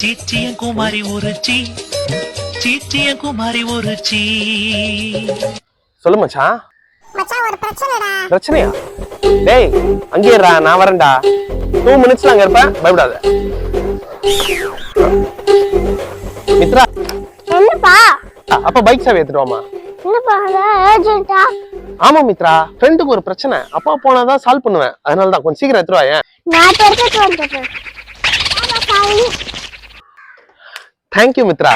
சீச்சியன் குமாரி ஒரு சீச்சியன் குமாரி ஒரு சொல்லு மச்சான். மச்சான் ஒரு பிரச்சனைடா. பிரச்சனையா? டேய் அங்கே இருடா, நான் வரேன்டா. 2 மினிட்ஸ்ல அங்க இருப்பேன், பயப்படாத. மித்ரா என்னப்பா? அப்ப பைக் சாவி எடுத்துட்டு வாமா. என்னப்பா அர்ஜென்ட்டா? ஆமா மித்ரா, ஃப்ரெண்டுக்கு ஒரு பிரச்சனை, அப்பா போனாதான் சால்வ் பண்ணுவேன், அதனால தான் கொஞ்சம் சீக்கிரம் எடுத்துட்டு வா. நான் எடுத்துட்டு வந்துட்டேன். தேங்க்யூ மித்ரா.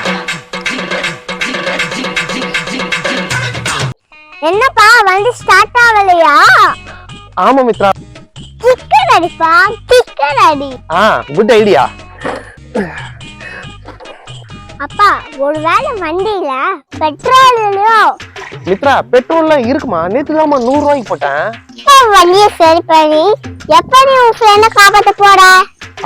என்னப்பா வண்டி ஸ்டார்ட் ஆகலையா? ஆமா மித்ரா. கிக்கர் அடிப்பா, கிக்கர் அடி. Good idea. அப்பா ஒருவேளை வண்டியில பெட்ரோல் இல்லையோ? மித்ரா பெட்ரோல்லாம் இருக்குமா, நேத்து தான் 100 ரூபாய்க்கு போட்டேன். வண்டியை சரி பண்ணி எப்படி உன் ஃப்ரெண்ட காப்பாத்த போற?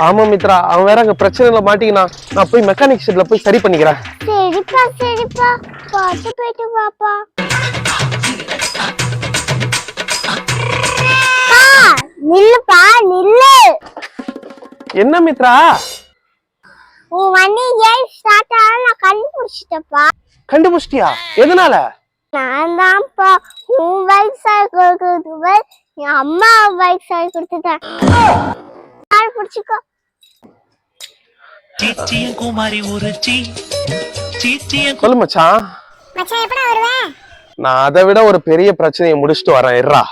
ஆமா மித்ரா, அவன் வேற அங்க பிரச்சனைல மாட்டிக்கினா, நான் போய் மெக்கானிக் ஷெட்ல போய் சரி பண்ணிக்கிறேன். சரிப்பா சரிப்பா, பார்த்து போயிட்டு வாப்பா. நில்லுப்பா நில்லு. என்ன மித்ரா? உன் வண்டி ஏன் ஸ்டார்ட் ஆகல நான் கண்டுபிடிச்சிட்டப்பா. கண்டுபிடிச்சிட்டியா? எதனால? நான் தான்ப்பா உன் பைக் சாய் கொடுத்தது, என் அம்மா பைக் சாய் கொடுத்துட்டேன். பிடிச்சிக்கோ. சீச்சியன் குமாரி ஒரு சீச்சியன். சொல்லு மச்சான். மச்சான் எப்படா வருவேன்? நான் அதை விட ஒரு பெரிய பிரச்சனையை முடிச்சுட்டு வரேன், இருடா.